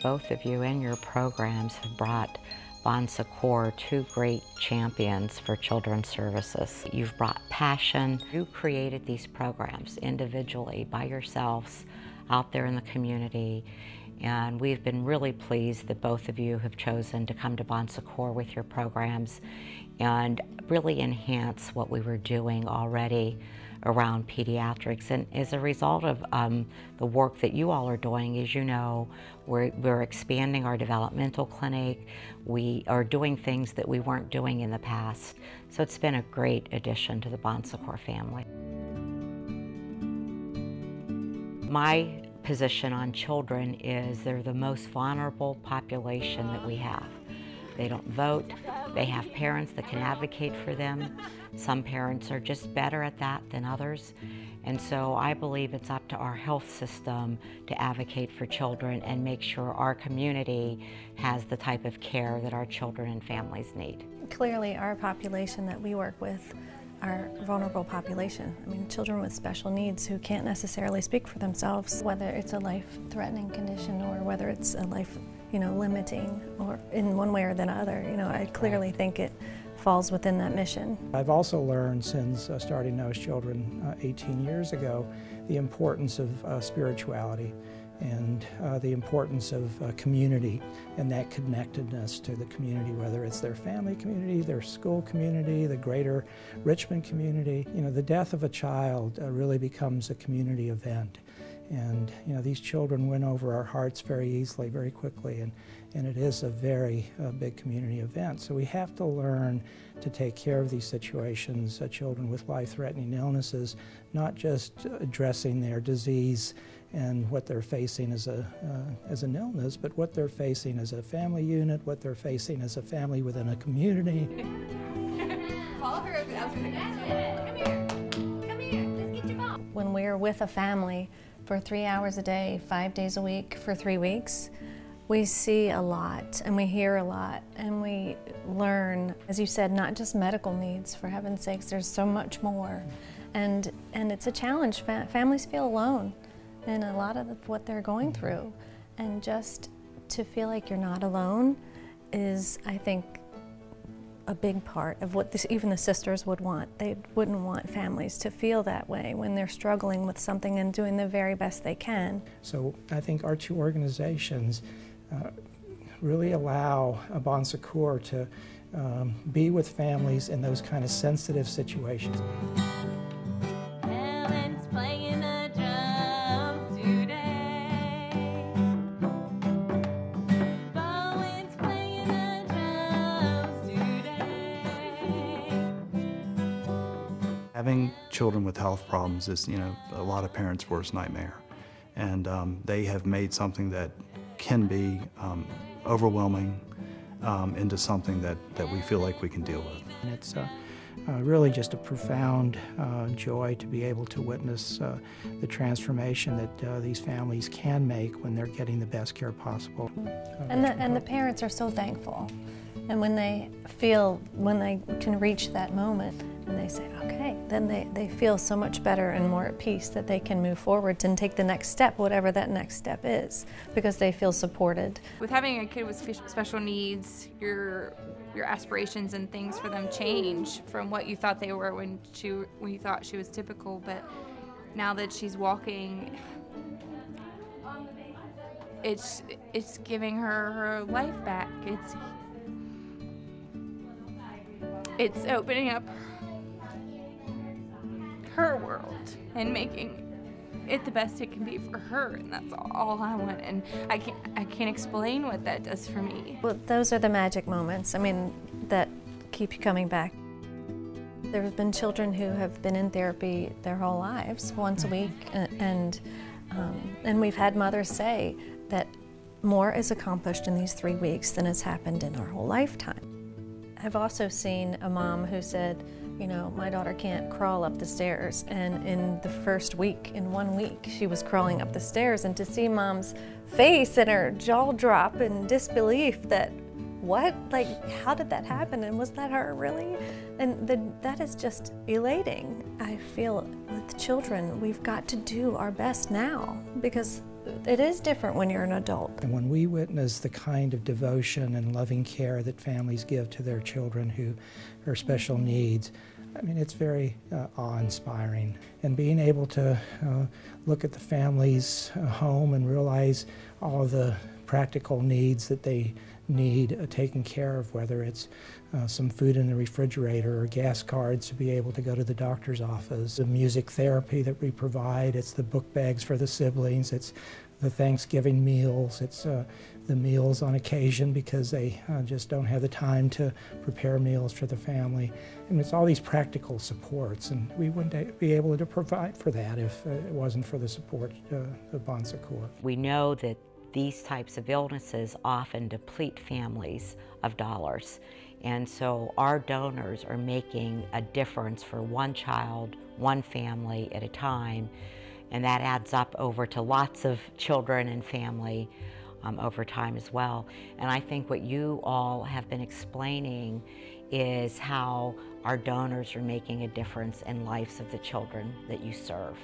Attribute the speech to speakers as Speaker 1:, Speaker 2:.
Speaker 1: Both of you and your programs have brought Bon Secours two great champions for children's services. You've brought passion. You created these programs individually by yourselves out there in the community, and we've been really pleased that both of you have chosen to come to Bon Secours with your programs and really enhance what we were doing already around pediatrics. And as a result of the work that you all are doing, as you know, we're expanding our developmental clinic. We are doing things that we weren't doing in the past. So it's been a great addition to the Bon Secours family. My position on children is they're the most vulnerable population that we have. They don't vote. They have parents that can advocate for them. Some parents are just better at that than others. And so I believe it's up to our health system to advocate for children and make sure our community has the type of care that our children and families need.
Speaker 2: Clearly, our population that we work with are a vulnerable population. I mean, children with special needs who can't necessarily speak for themselves, whether it's a life-threatening condition or whether it's a life, limiting, or in one way or the other. I clearly think it falls within that mission.
Speaker 3: I've also learned since starting Nose Children 18 years ago the importance of spirituality and the importance of community and that connectedness to the community, whether it's their family community, their school community, the greater Richmond community. The death of a child really becomes a community event. And these children win over our hearts very easily, very quickly, and it is a very big community event. So we have to learn to take care of these situations, children with life-threatening illnesses, not just addressing their disease and what they're facing as an illness, but what they're facing as a family unit, what they're facing as a family within a community.
Speaker 4: Follow her. Come here. Come here. Let's get your mom.
Speaker 2: When we're with a family for 3 hours a day, 5 days a week, for 3 weeks, we see a lot and we hear a lot and we learn, as you said, not just medical needs, for heaven's sakes, there's so much more. And it's a challenge. Families feel alone in a lot of what they're going through. And just to feel like you're not alone is, I think, a big part of what even the sisters would want. They wouldn't want families to feel that way when they're struggling with something and doing the very best they can.
Speaker 3: So I think our two organizations really allow Bon Secours to be with families in those kind of sensitive situations.
Speaker 5: Having children with health problems is, a lot of parents' worst nightmare. And they have made something that can be overwhelming into something that we feel like we can deal with.
Speaker 3: And it's really just a profound joy to be able to witness the transformation that these families can make when they're getting the best care possible.
Speaker 2: And the parents are so thankful. And when they can reach that moment and they say, okay, then they feel so much better and more at peace that they can move forward and take the next step, whatever that next step is, because they feel supported.
Speaker 4: With having a kid with special needs, your aspirations and things for them change from what you thought they were when you thought she was typical. But now that she's walking, it's giving her life back. It's opening up her world and making it the best it can be for her, and that's all I want. And I can't explain what that does for me.
Speaker 2: Well, those are the magic moments, that keep you coming back. There have been children who have been in therapy their whole lives, once a week, and we've had mothers say that more is accomplished in these 3 weeks than has happened in our whole lifetime. I've also seen a mom who said, my daughter can't crawl up the stairs, and in the first week, in 1 week, she was crawling up the stairs, and to see mom's face and her jaw drop in disbelief that, what? How did that happen, and was that her, really? And that is just elating. I feel with children, we've got to do our best now, because It is different when you're an adult.
Speaker 3: And when we witness the kind of devotion and loving care that families give to their children who are special needs, I mean, it's very awe-inspiring. And being able to look at the family's home and realize all the practical needs that they need taken care of, whether it's some food in the refrigerator or gas cards to be able to go to the doctor's office, the music therapy that we provide, it's the book bags for the siblings, it's the Thanksgiving meals, it's the meals on occasion because they just don't have the time to prepare meals for the family. And it's all these practical supports, and we wouldn't be able to provide for that if it wasn't for the support of Bon Secours.
Speaker 1: We know that these types of illnesses often deplete families of dollars. And so our donors are making a difference for one child, one family at a time. And that adds up over to lots of children and family over time as well. And I think what you all have been explaining is how our donors are making a difference in lives of the children that you serve.